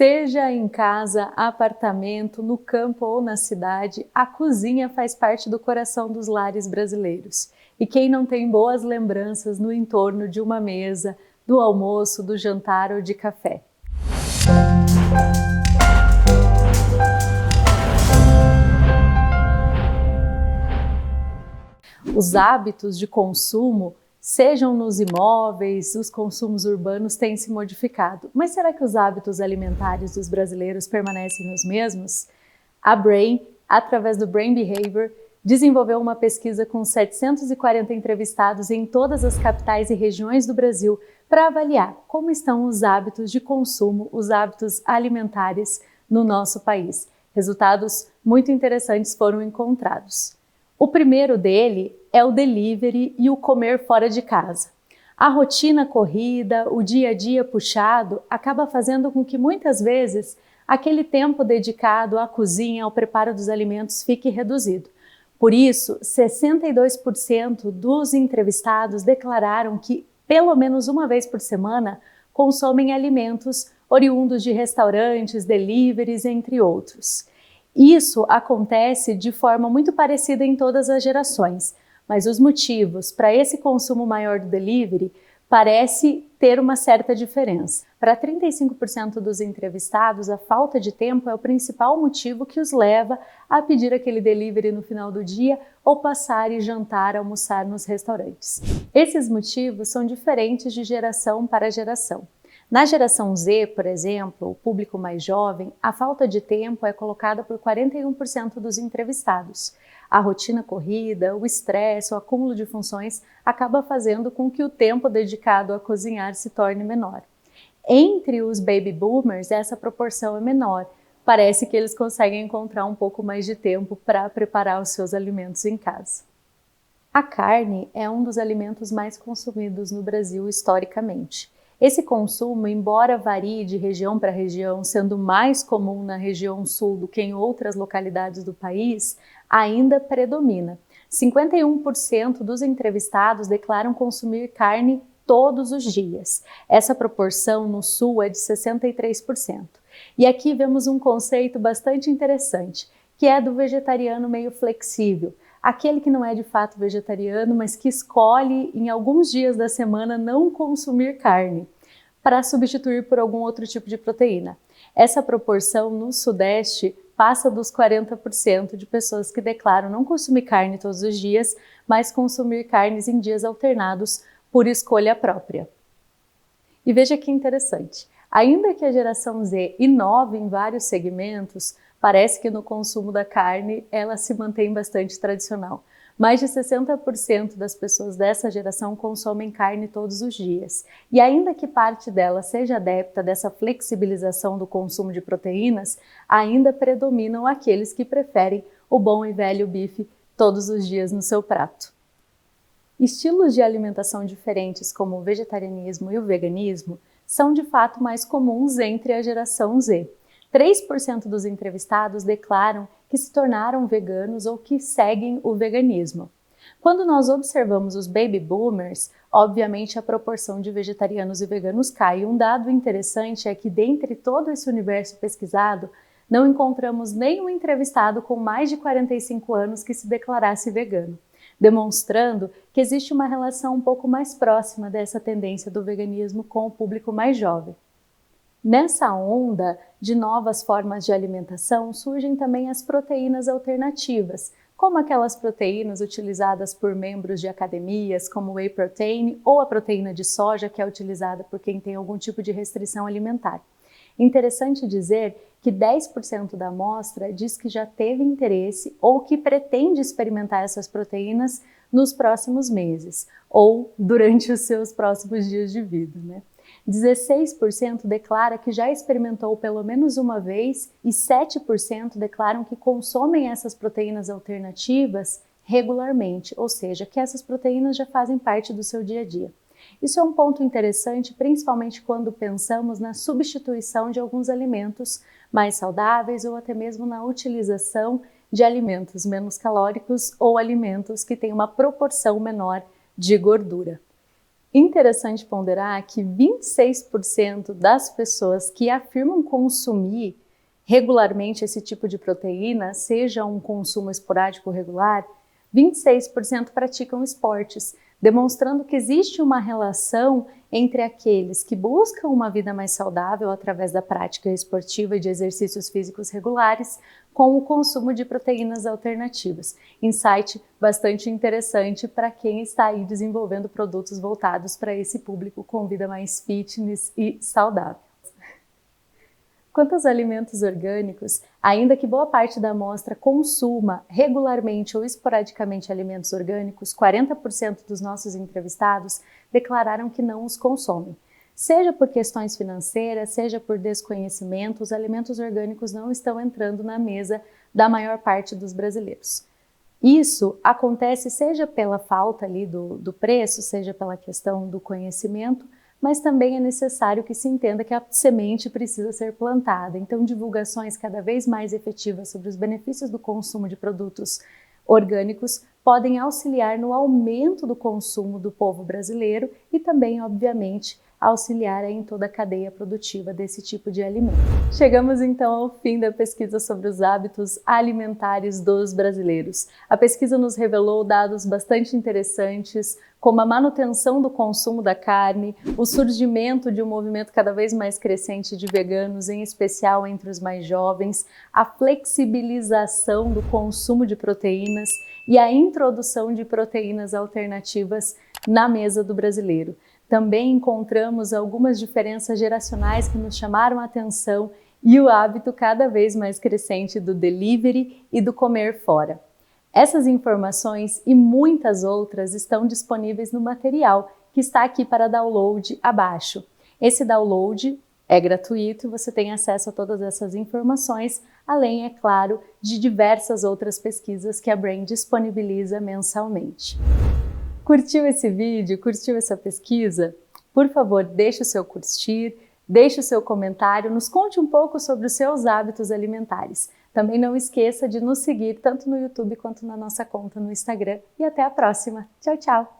Seja em casa, apartamento, no campo ou na cidade, a cozinha faz parte do coração dos lares brasileiros. E quem não tem boas lembranças no entorno de uma mesa, do almoço, do jantar ou de café? Os hábitos de consumo, sejam nos imóveis, os consumos urbanos têm se modificado. Mas será que os hábitos alimentares dos brasileiros permanecem os mesmos? A Brain, através do Brain Behavior, desenvolveu uma pesquisa com 740 entrevistados em todas as capitais e regiões do Brasil para avaliar como estão os hábitos de consumo, os hábitos alimentares no nosso país. Resultados muito interessantes foram encontrados. O primeiro dele é o delivery e o comer fora de casa. A rotina corrida, o dia a dia puxado, acaba fazendo com que muitas vezes aquele tempo dedicado à cozinha, ao preparo dos alimentos fique reduzido. Por isso, 62% dos entrevistados declararam que, pelo menos uma vez por semana, consomem alimentos oriundos de restaurantes, deliveries, entre outros. Isso acontece de forma muito parecida em todas as gerações, mas os motivos para esse consumo maior do delivery parece ter uma certa diferença. Para 35% dos entrevistados, a falta de tempo é o principal motivo que os leva a pedir aquele delivery no final do dia ou passar e jantar, almoçar nos restaurantes. Esses motivos são diferentes de geração para geração. Na geração Z, por exemplo, o público mais jovem, a falta de tempo é colocada por 41% dos entrevistados. A rotina corrida, o estresse, o acúmulo de funções acaba fazendo com que o tempo dedicado a cozinhar se torne menor. Entre os baby boomers, essa proporção é menor. Parece que eles conseguem encontrar um pouco mais de tempo para preparar os seus alimentos em casa. A carne é um dos alimentos mais consumidos no Brasil historicamente. Esse consumo, embora varie de região para região, sendo mais comum na região sul do que em outras localidades do país, ainda predomina. 51% dos entrevistados declaram consumir carne todos os dias. Essa proporção no sul é de 63%. E aqui vemos um conceito bastante interessante, que é do vegetariano meio flexível. Aquele que não é de fato vegetariano, mas que escolhe em alguns dias da semana não consumir carne, para substituir por algum outro tipo de proteína. Essa proporção no Sudeste passa dos 40% de pessoas que declaram não consumir carne todos os dias, mas consumir carnes em dias alternados por escolha própria. E veja que interessante, ainda que a geração Z inove em vários segmentos, parece que no consumo da carne ela se mantém bastante tradicional. Mais de 60% das pessoas dessa geração consomem carne todos os dias. E ainda que parte dela seja adepta dessa flexibilização do consumo de proteínas, ainda predominam aqueles que preferem o bom e velho bife todos os dias no seu prato. Estilos de alimentação diferentes, como o vegetarianismo e o veganismo, são de fato mais comuns entre a geração Z. 3% dos entrevistados declaram que se tornaram veganos ou que seguem o veganismo. Quando nós observamos os baby boomers, obviamente a proporção de vegetarianos e veganos cai. Um dado interessante é que dentre todo esse universo pesquisado, não encontramos nenhum entrevistado com mais de 45 anos que se declarasse vegano, demonstrando que existe uma relação um pouco mais próxima dessa tendência do veganismo com o público mais jovem. Nessa onda de novas formas de alimentação, surgem também as proteínas alternativas, como aquelas proteínas utilizadas por membros de academias, como o whey protein ou a proteína de soja, que é utilizada por quem tem algum tipo de restrição alimentar. Interessante dizer que 10% da amostra diz que já teve interesse ou que pretende experimentar essas proteínas nos próximos meses ou durante os seus próximos dias de vida, 16% declara que já experimentou pelo menos uma vez e 7% declaram que consomem essas proteínas alternativas regularmente, ou seja, que essas proteínas já fazem parte do seu dia a dia. Isso é um ponto interessante, principalmente quando pensamos na substituição de alguns alimentos mais saudáveis ou até mesmo na utilização de alimentos menos calóricos ou alimentos que têm uma proporção menor de gordura. Interessante ponderar que 26% das pessoas que afirmam consumir regularmente esse tipo de proteína, seja um consumo esporádico ou regular, 26% praticam esportes, demonstrando que existe uma relação entre aqueles que buscam uma vida mais saudável através da prática esportiva e de exercícios físicos regulares com o consumo de proteínas alternativas. Insight bastante interessante para quem está aí desenvolvendo produtos voltados para esse público com vida mais fitness e saudável. Quanto aos alimentos orgânicos, ainda que boa parte da amostra consuma regularmente ou esporadicamente alimentos orgânicos, 40% dos nossos entrevistados declararam que não os consomem. Seja por questões financeiras, seja por desconhecimento, os alimentos orgânicos não estão entrando na mesa da maior parte dos brasileiros. Isso acontece seja pela falta ali do preço, seja pela questão do conhecimento, mas também é necessário que se entenda que a semente precisa ser plantada. Então, divulgações cada vez mais efetivas sobre os benefícios do consumo de produtos orgânicos podem auxiliar no aumento do consumo do povo brasileiro e também, obviamente, auxiliar em toda a cadeia produtiva desse tipo de alimento. Chegamos então ao fim da pesquisa sobre os hábitos alimentares dos brasileiros. A pesquisa nos revelou dados bastante interessantes, como a manutenção do consumo da carne, o surgimento de um movimento cada vez mais crescente de veganos, em especial entre os mais jovens, a flexibilização do consumo de proteínas e a introdução de proteínas alternativas na mesa do brasileiro. Também encontramos algumas diferenças geracionais que nos chamaram a atenção e o hábito cada vez mais crescente do delivery e do comer fora. Essas informações e muitas outras estão disponíveis no material que está aqui para download abaixo. Esse download é gratuito e você tem acesso a todas essas informações, além, é claro, de diversas outras pesquisas que a Brain disponibiliza mensalmente. Curtiu esse vídeo? Curtiu essa pesquisa? Por favor, deixe o seu curtir, deixe o seu comentário, nos conte um pouco sobre os seus hábitos alimentares. Também não esqueça de nos seguir tanto no YouTube quanto na nossa conta no Instagram. E até a próxima. Tchau, tchau!